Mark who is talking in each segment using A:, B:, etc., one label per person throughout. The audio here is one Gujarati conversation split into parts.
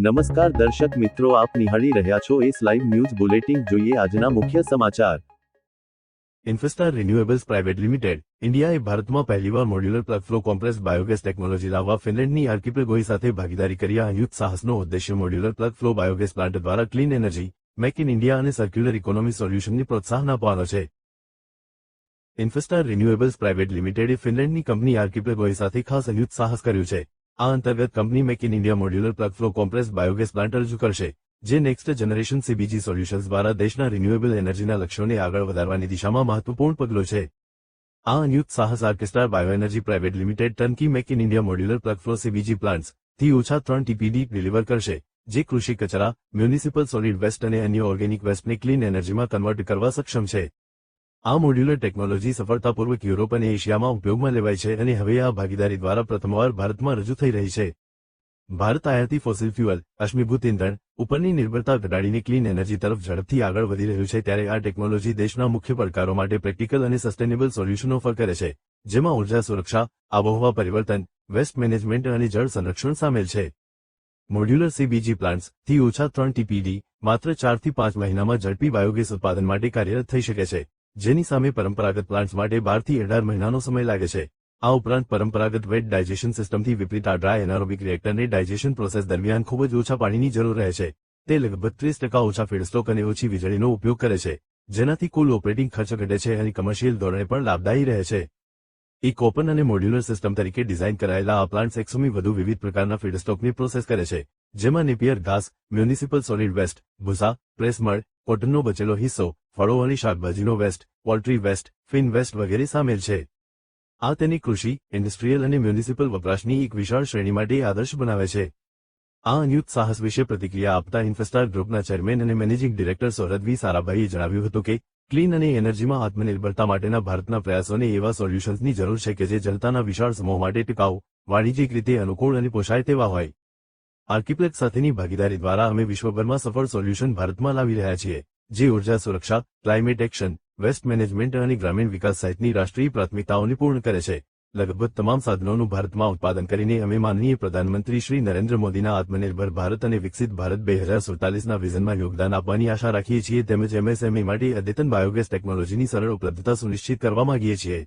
A: નમસ્કાર દર્શક મિત્રો, આપ નિહાળી રહ્યા છો એસ લાઈવ ન્યૂઝ બુલેટિન. જોઈએ આજના મુખ્ય સમાચાર.
B: ઇન્ફેસ્ટાર રિન્યુએબલ્સ પ્રાઇવેટ લિમિટેડ ઇન્ડિયાએ ભારતમાં પહેલીવાર modular plug flow compressed biogas technology લાવવા ફિનલેન્ડની આર્કિપેલગોઈ સાથે ભાગીદારી કરી. આ સંયુક્ત સાહસનો ઉદ્દેશ્ય modular plug flow biogas plant દ્વારા clean energy, make in India અને સર્ક્યુલર ઇકોનોમી સોલ્યુશનને પ્રોત્સાહન આપવાનો છે. ઇન્ફેસ્ટાર રિન્યુએબલ્સ પ્રાઇવેટ લિમિટેડે ફિનલેન્ડની કંપની આર્કિપેલગોઈ સાથે ખાસ સંયુક્ત સાહસ કર્યું છે. આ અંતર્ગત company make in India modular plug flow compressed biogas plant રજૂ કરશે, જે નેક્સ્ટ જનરેશન સીબીજી સોલ્યુશન્સ દ્વારા દેશના રિન્યુએબલ એનર્જીના લક્ષ્યોને આગળ વધારવાની દિશામાં મહત્વપૂર્ણ પગલું છે. આ સંયુક્ત સાહસ Orchestra Bioenergy Private Limited Turkey make in India modular plug flow CBG plants થી ઓછા 3 TPD ડિલિવર કરશે, જે કૃષિ કચરા, મ્યુનિસિપલ સોલિડ વેસ્ટ અને અન્ય ઓર્ગેનિક વેસ્ટને ક્લીન એનર્જીમાં કન્વર્ટ કરવા સક્ષમ છે. આ મોડ્યુલર ટેકનોલોજી સફળતાપૂર્વક યુરોપ અને એશિયામાં ઉપયોગમાં લેવાય છે અને હવે આ ભાગીદારી દ્વારા પ્રથમવાર ભારતમાં રજૂ થઈ રહી છે. ભારત આયાતી ફોસિલ ફ્યુઅલ, અશ્મિભૂત ઇંધણ ઉપરની નિર્ભરતા ઘટાડીને ક્લીન એનર્જી તરફ ઝડપથી આગળ વધી રહ્યું છે, ત્યારે આ ટેકનોલોજી દેશના મુખ્ય પડકારો માટે પ્રેક્ટિકલ અને સસ્ટેનેબલ સોલ્યુશન ઓફર કરે છે, જેમાં ઉર્જા સુરક્ષા, આબોહવા પરિવર્તન, વેસ્ટ મેનેજમેન્ટ અને જળ સંરક્ષણ સામેલ છે. મોડ્યુલર સીબીજી પ્લાન્ટ્સ થી ઓછા 3 TPD માત્ર 4 થી 5 મહિનામાં ઝડપી બાયોગેસ ઉત્પાદન માટે કાર્યરત થઈ શકે છે, જેની સામે પરંપરાગત પ્લાન્ટ્સ માટે 12 થી 18 મહિનાનો સમય લાગે છે. આ ઉપરાંત પરંપરાગત વેટ ડાયજેશન સિસ્ટમથી વિપરીત આ ડ્રાય એનારોબિક રિએક્ટરને ડાયજેશન પ્રોસેસ દરમિયાન ખૂબ જ ઓછા પાણીની જરૂર રહે છે. તે લગભગ 30% ઓછા ફીડસ્ટોક અને ઓછી વીજળીનો ઉપયોગ કરે છે, જેનાથી કુલ ઓપરેટિંગ ખર્ચ ઘટે છે અને કમર્શિયલ ધોરણે પણ લાભદાયી રહે છે. એક ઓપન અને મોડ્યુલર સિસ્ટમ તરીકે ડિઝાઇન કરાયેલા આ પ્લાન્ટ્સ 100 થી વધુ વિવિધ પ્રકારના ફીડસ્ટોકને પ્રોસેસ કરે છે, જેમાં નેપિયર ઘાસ, મ્યુનિસિપલ સોલિડ વેસ્ટ, ભૂસા, પ્રેસ મડ, કોટનનો બચેલો હિસ્સો, ફળો અને શાકભાજીનો waste, poultry waste, fin waste વગેરે સામેલ છે. આ તેને કૃષિ, ઇન્ડસ્ટ્રીયલ અને મ્યુનિસિપલ વપરાશની એક વિશાળ શ્રેણી માટે આદર્શ બનાવે છે. આ સંયુક્ત સાહસ વિશે પ્રતિક્રિયા આપતા ઇન્ફેસ્ટાર ગ્રુપના ચેરમેન અને મેનેજિંગ ડિરેક્ટર સૌરભ વી સારાભાઈએ જણાવ્યું હતું કે ક્લીન અને એનર્જીમાં આત્મનિર્ભરતા માટેના ભારતના પ્રયાસોને એવા સોલ્યુશન્સની જરૂર છે કે જે જનતાના વિશાળ સમૂહ માટે ટિકાઉ, વાણિજ્યિક રીતે અનુકૂળ અને પોષાય તેવા હોય. આર્કિપ્લેક્સ સાથેની ભાગીદારી દ્વારા અમે વિશ્વભરમાં સફળ સોલ્યુશન ભારતમાં લાવી રહ્યા છીએ, જે ઉર્જા સુરક્ષા, ક્લાઇમેટ એક્શન, વેસ્ટ મેનેજમેન્ટ અને ગ્રામીણ વિકાસ સહિતની રાષ્ટ્રીય પ્રાથમિકતાઓને પૂર્ણ કરે છે. લગભગ તમામ સાધનોનું ભારતમાં ઉત્પાદન કરીને અમે માનનીય પ્રધાનમંત્રી શ્રી નરેન્દ્ર મોદીના આત્મનિર્ભર ભારત અને વિકસિત ભારત 2047ના વિઝનમાં યોગદાન આપવાની આશા રાખીએ છીએ, તેમજ MSME માટે અદ્યતન બાયોગેસ ટેકનોલોજીની સરળ ઉપલબ્ધતા સુનિશ્ચિત કરવા માંગીએ છીએ.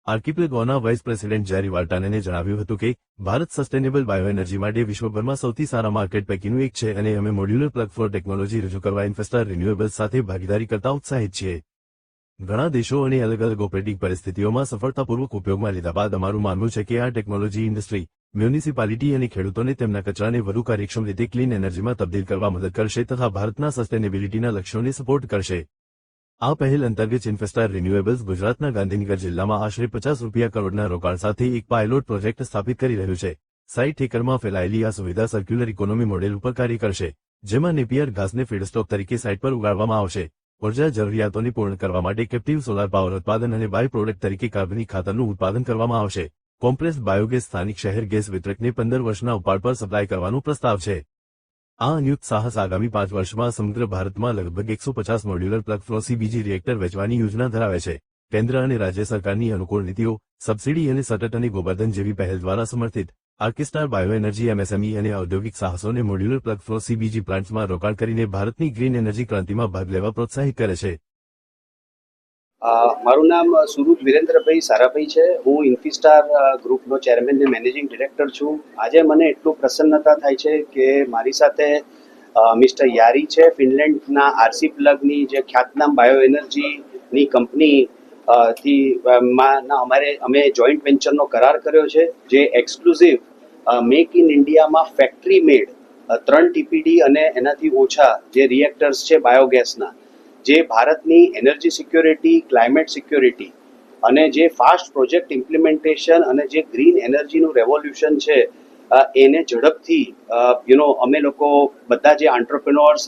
B: આર્કિપેલગોના વાઇસ પ્રેસિડેન્ટ જેરી વાલ્ટાનેને જણાવ્યું હતું કે ભારત સસ્ટેનેબલ બાયોએનર્જી માટે વિશ્વભરમાં સૌથી સારા માર્કેટ પૈકીનું એક છે અને અમે મોડ્યુલર પ્લગ ફ્લો ટેકનોલોજી રજૂ કરવા ઇન્ફેસ્ટાર રિન્યુએબલ્સ સાથે ભાગીદારી કરતા ઉત્સાહિત છીએ. ઘણા દેશો અને અલગ અલગ ઓપરેટિંગ પરિસ્થિતિઓમાં સફળતાપૂર્વક ઉપયોગમાં લીધા બાદ અમારું માનવું છે કે આ ટેકનોલોજી ઇન્ડસ્ટ્રી, મ્યુનિસિપાલિટી અને ખેડૂતોને તેમના કચરાને વધુ કાર્યક્ષમ રીતે ક્લીન એનર્જીમાં તબદીલ કરવા મદદ કરશે તથા ભારતના સસ્ટેનેબિલિટીના લક્ષ્યોને સપોર્ટ કરશે. આ પહેલ અંતર્ગત ઇન્ફેસ્ટાર રિન્યુએબલ્સ ગુજરાતના ગાંધીનગર જિલ્લામાં આશરે ₹50 કરોડના રોકાણ સાથે એક પાયલોટ પ્રોજેક્ટ સ્થાપિત કરી રહ્યું છે. 60 એકરમાં ફેલાયેલી આ સુવિધા સર્ક્યુલર ઇકોનોમી મોડેલ ઉપર કાર્ય કરશે, જેમાં નેપિયર ઘાસને ફીડસ્ટોક તરીકે સાઇટ પર ઉગાડવામાં આવશે. ઉર્જા જરૂરિયાતોને પૂર્ણ કરવા માટે કેપ્ટિવ સોલાર પાવર ઉત્પાદન અને બાય પ્રોડક્ટ તરીકે કાર્બનિક ખાતરનું ઉત્પાદન કરવામાં આવશે. કોમ્પ્રેસ્ડ બાયોગેસ સ્થાનિક શહેર ગેસ વિતરકને 15 વર્ષના ઉપાડ પર સપ્લાય કરવાનો પ્રસ્તાવ છે. આ સંયુક્ત સાહસ આગામી 5 વર્ષમાં સમગ્ર ભારતમાં લગભગ 150 મોડ્યુલર પ્લગ ફ્લો સીબીજી રિએક્ટર વેચવાની યોજના ધરાવે છે. કેન્દ્ર અને રાજ્ય સરકારની અનુકૂળ નીતિઓ, સબસિડી અને સતત અને ગોબરધન જેવી પહેલ દ્વારા સમર્થિત આર્કેસ્ટ્રા બાયોએનર્જી MSME અને ઔદ્યોગિક સાહસોને મોડ્યુલર પ્લગ ફ્લો સીબીજી પ્લાન્ટ્સમાં રોકાણ કરીને ભારતની ગ્રીન એનર્જી ક્રાંતિમાં ભાગ લેવા પ્રોત્સાહિત કરે છે.
C: મારું નામ સુરુજ વિરેન્દ્રભાઈ સારાભાઈ છે. હું ઇન્ફિસ્ટાર ગ્રુપનો ચેરમેન અને મેનેજિંગ ડિરેક્ટર છું. આજે મને એટલું પ્રસન્નતા થાય છે કે મારી સાથે મિસ્ટર યારી છે, ફિનલેન્ડના આરસી પ્લગની જે ખ્યાતનામ બાયોએનર્જીની કંપની અમે જોઈન્ટ વેન્ચરનો કરાર કર્યો છે, જે એક્સક્લુઝિવ મેક ઇન ઇન્ડિયામાં ફેક્ટરી મેડ 3 TPD અને એનાથી ઓછા જે રિએક્ટર્સ છે બાયોગેસના, જે ભારતની એનર્જી સિક્યોરિટી, ક્લાઇમેટ સિક્યોરિટી અને જે ફાસ્ટ પ્રોજેક્ટ ઇમ્પ્લિમેન્ટેશન અને જે ગ્રીન એનર્જીનું રેવોલ્યુશન છે એને ઝડપથી અમે લોકો બધા જે આંટ્રપ્રિનોર્સ,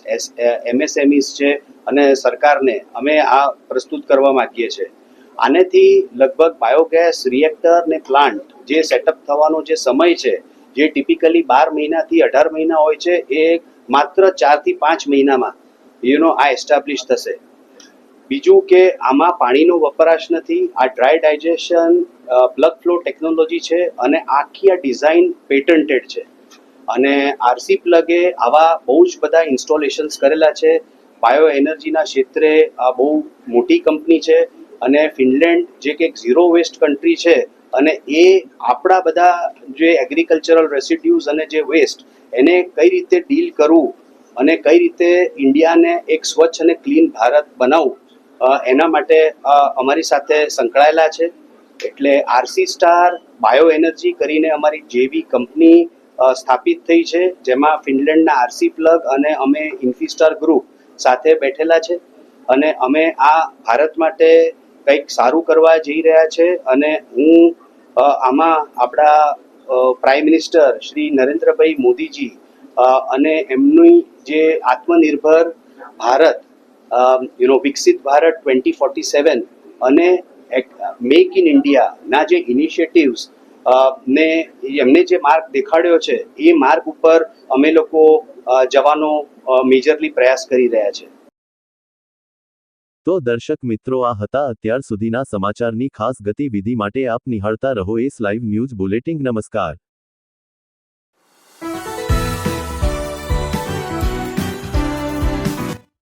C: MSMEs છે અને સરકારને અમે આ પ્રસ્તુત કરવા માંગીએ છીએ. આનેથી લગભગ બાયોગેસ રિએક્ટર ને પ્લાન્ટ જે સેટઅપ થવાનો જે સમય છે, જે ટિપિકલી 12 મહિનાથી 18 મહિના હોય છે, એ માત્ર 4 થી 5 મહિનામાં આ એસ્ટાબ્લિશ થશે. બીજું કે આમાં પાણીનો વપરાશ નથી. આ dry digestion plug flow technology છે અને આખી આ ડિઝાઇન પેટન્ટેડ છે. અને આરસી પ્લગે આવા બહુ જ બધા ઇન્સ્ટોલેશન્સ કરેલા છે. બાયો એનર્જીના ક્ષેત્રે આ બહુ મોટી કંપની છે અને ફિનલેન્ડ જે કે ઝીરો વેસ્ટ કન્ટ્રી છે અને એ આપણા બધા જે એગ્રીકલ્ચરલ રેસિડ્યુઝ અને જે વેસ્ટ એને કઈ રીતે ડીલ કરવું અને કઈ રીતે ઇન્ડિયાને એક સ્વચ્છ અને ક્લીન ભારત બનાવવું એના માટે અમારી સાથે સંકળાયેલા છે. એટલે આરસી સ્ટાર બાયો એનર્જી કરીને અમારી જેવી કંપની સ્થાપિત થઈ છે, જેમાં ફિનલેન્ડના આરસી પ્લગ અને અમે ઇન્ફિસ્ટાર ગ્રુપ સાથે બેઠેલા છે અને અમે આ ભારત માટે કંઈક સારું કરવા જઈ રહ્યા છે. અને હું આમાં આપણા પ્રાઇમ મિનિસ્ટર શ્રી નરેન્દ્રભાઈ મોદીજી અને એમની જે આત્મનિર્ભર ભારત વિકસિત ભારત 2047 અને મેક ઇન ઇન્ડિયાના જે ઇનિશિયેટિવ્સ ને એમને જે માર્ગ દેખાડ્યો છે એ માર્ગ ઉપર અમે લોકો જવાનો મેજરલી પ્રયાસ કરી રહ્યા છે.
A: તો દર્શક મિત્રો, આ હતા અત્યાર સુધીના સમાચારની ખાસ ગતિવિધિ માટે આપ નિહાળતા રહો એસ લાઈવ ન્યૂઝ બુલેટિન. નમસ્કાર.